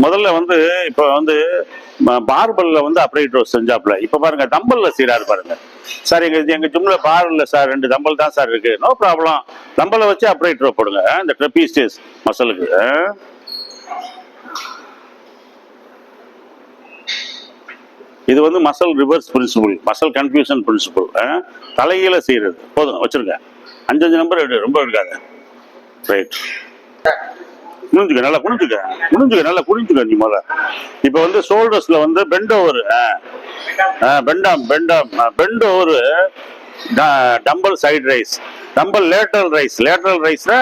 முதல்ல வந்து இப்போ வந்து பார்பல்ல வந்து அப்ரைட் செஞ்சாப்ல. இப்போ பாருங்க தம்பல்ல செய்யறாரு பாருங்க. சார் எங்க ஜிம்ல பார் இல்லை சார், 2 தம்பல் தான் சார் இருக்கு. நோ ப்ராப்ளம், தம்பலை வச்சு அப்ரைட் போடுங்க இந்த ட்ரெபீசியஸ் மசிலுக்கு. இது வந்து மசல் ரிவர்ஸ் பிரின்சிபிள், மசல் கன்ஃபியூஷன் பிரின்சிபிள். தலையில செய்யறது போதும், வச்சிருக்க 5 நம்பர் எடு, ரொம்ப எடுக்காத. ரைட், குனிஞ்சுக்க, நல்லா குனிஞ்சுக்க, நல்லா குனிஞ்சுக்க நீ முதல்ல. இப்போ வந்து ஷோல்டர்ஸ்ல வந்து bend over, bend over, dumbbell side raise, dumbbell lateral raise. Lateral ரைஸ்ல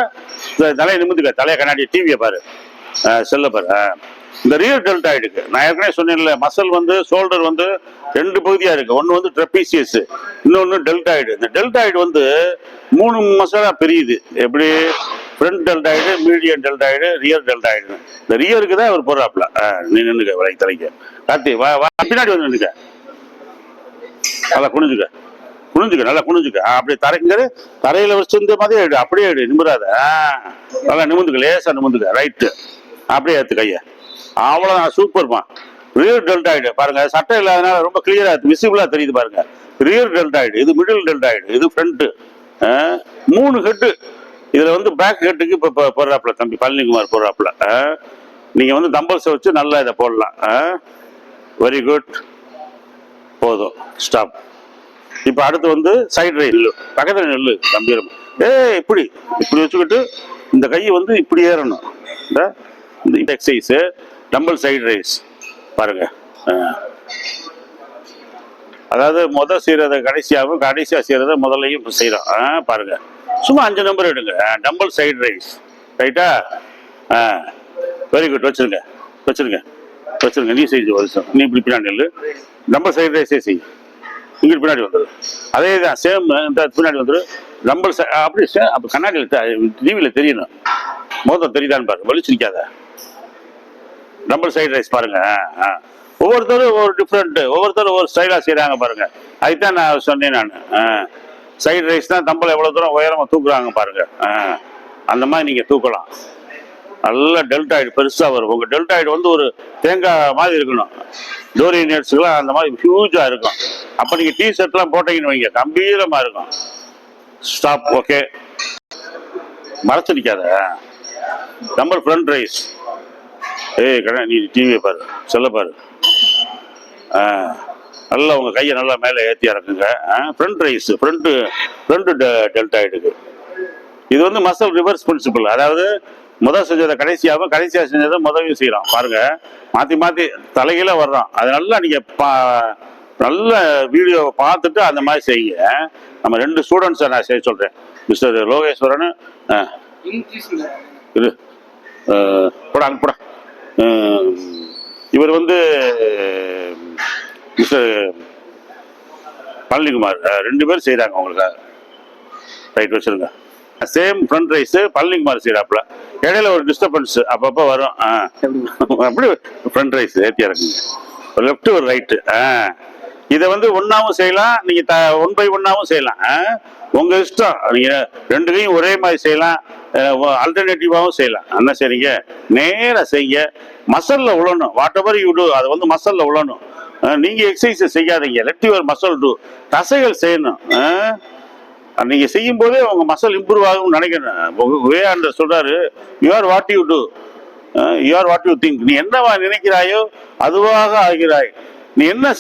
தலையை நிமிந்துக்க, தலையை கண்ணாடி டிவியை பாரு, செல்ல பாரு. இந்த ரியர் டெல்டாய்டுக்கு நான் ஏற்கனவே சொன்னேன்ல, மசல் வந்து ஷோல்டர் வந்து 2 பகுதியா இருக்கு. ஒன்னு வந்து ட்ரெபீசியஸ், இன்னொன்னு டெல்டாய்டு. இந்த டெல்டாய்டு வந்து 3 மசலா பிரியுது. எப்படி? Front deltoid, medium deltoid, rear deltoid. இந்த ரியருக்கு தான் அவர் போடுறாப்ல. நீ நின்னுக்க, விலை தலைக்க கார்த்தி, பின்னாடி வந்து நின்னுக்க, நல்லா குனிஞ்சுக்க, நல்லா குனிஞ்சுக்க. அப்படியே தரையில வச்சு இந்த மாதிரி எடு, அப்படியே எடு, நிமிராத. நல்லா நிமிந்துக்க, லேசா நிமிந்துக்க. ரைட்டு, அப்படியே ஏத்து கைய. அவ்வளவுதான், சூப்பர்மா. ரியர் டெல்டாய்டு பாருங்க, சட்டை இல்லாதனால ரொம்ப கிளியரா விசிபிளா தெரியுது பாருங்க. ரியர் டெல்டாய்டு, இது மிடில் டெல்டாய்டு, இது ஃப்ரண்ட். 3 ஹெட்டு. இதுல வந்து பேக் ஹெட்டுக்கு இப்ப போடுறாப்ல தம்பி பழனிக்குமார் போடுறாப்ல. நீங்க வந்து தம்பல்ஸை வச்சு நல்லா இதை போடலாம். வெரி குட், போதும், ஸ்டாப். இப்ப அடுத்து வந்து சைடு ரைஸ், பக்கத்துல நெல்லு கம்பீரம். இப்படி வச்சுக்கிட்டு இந்த கையை வந்து இப்படி ஏறணும். இந்த எக்ஸசைஸ் டம்பல் சைடு ரைஸ் பாருங்க. அதாவது முதல் செய்யறத கடைசியாகவும், கடைசியா செய்யறத முதல்லையும் செய்யறோம். பாருங்க, சும்மா 5 நம்பர் எடுங்க. டம்பல் சைடு ரைஸ், ரைட்டா? வெரி குட், வச்சிருங்க. நீ செஞ்சு நீ இப்படி பின்னாடி நெல்லு, டம்பல் சைடு ரைஸே செய். இங்கிட்டு பின்னாடி வந்துடும், அதே தான் சேம். இந்த பின்னாடி வந்துடும் டம்பல். அப்படி அப்போ கண்ணாடியில் டிவியில தெரியணும், மொத்தம் தெரியுதான்னு பாருங்க, வலிச்சிருக்காத. டம்பல் சைடு ரைஸ் பாருங்க. ஒவ்வொருத்தரும் ஒவ்வொரு டிஃப்ரெண்ட், ஒவ்வொருத்தரும் ஒவ்வொரு ஸ்டைலா செய்யறாங்க பாருங்க. அதுதான் நான் சொன்னேன் நான். சைடு ரைஸ் தான் தம்பல் எவ்வளவு தூரம் உயரமா தூக்குறாங்க பாருங்க. அந்த மாதிரி நீங்க தூக்கலாம். நல்ல டெல்டாய்டு பெருசா வரும். உங்க டெல்டாய்டு வந்து ஒரு தேங்காய் மாதிரி இருக்கணும். டோரியன்ஸ்க்குலாம் அந்த மாதிரி ஹியூஜா இருக்கும். அப்ப நீங்க டி ஷர்ட்லாம் போட்டீங்கன்னு வைங்க, கம்பீரமா இருக்கும். Stop, okay. மறைச்சு நிக்காத. Dumbbell front rice. நீ டிவியை பாரு, செல்ல பாரு. நல்லா உங்க கையை நல்லா மேலே ஏற்றி இறக்குங்க. ஃப்ரண்ட் ரைஸ், ஃப்ரண்ட் டெல்டாய்டுக்கு. இது வந்து மசல் ரிவர்ஸ் பிரின்சிபிள். அதாவது முதல் செஞ்சதை கடைசியாகவும், கடைசியா செஞ்சதை முதலையும் செய்யறோம் பாருங்க. மாத்தி தலையில வர்றோம். அது நல்லா நீங்க நல்ல வீடியோவை பார்த்துட்டு அந்த மாதிரி செய்யுங்க. நம்ம 2 ஸ்டூடெண்ட்ஸை நான் செய்ய சொல்றேன். மிஸ்டர் லோகேஸ்வரன், இது போடா. இவர் வந்து மிஸ்டர் பழனிக்குமார், 2 பேர் செய்யறாங்க உங்களுக்காக. ரைட், வச்சிருங்க. சேம் ஃப்ரண்ட் ரைஸ் பழனிக்குமார் செய்யறாப்புல. இடையில ஒரு டிஸ்டர்பன்ஸ் அப்பப்போ வரும். அப்படி ஃப்ரண்ட் ரைஸ் ஏற்றி இறக்குங்க. ஒரு லெஃப்ட் ஒரு ரைட்டு. இதை வந்து ஒன்னாவும் செய்யலாம், நீங்க 1 by 1ஆவும் செய்யலாம். உங்க இஷ்டம். நீங்க 2 கையும் ஒரே மாதிரி செய்யலாம், ஆல்டர்னேட்டிவாவும் செய்யலாம். என்ன செய்றீங்க, நேரா செய்ய. மசல்ல உழணும். வாட் எவர் யூ டூ, அது வந்து மசல்ல உழணும். நீங்க எக்ஸசைஸ் செய்யாதீங்க, லெட் யுவர் மசல் டூ. தசைகள் செய்யணும். நீங்க செய்யும் போதே உங்க மசல் இம்ப்ரூவ் ஆகும் நினைக்கிறேன். விவேகானந்தர் சொல்றாரு, you are what you do, you are what you think. நீ என்னவா நினைக்கிறாயோ அதுவாக ஆகிறாய். நீ என்ன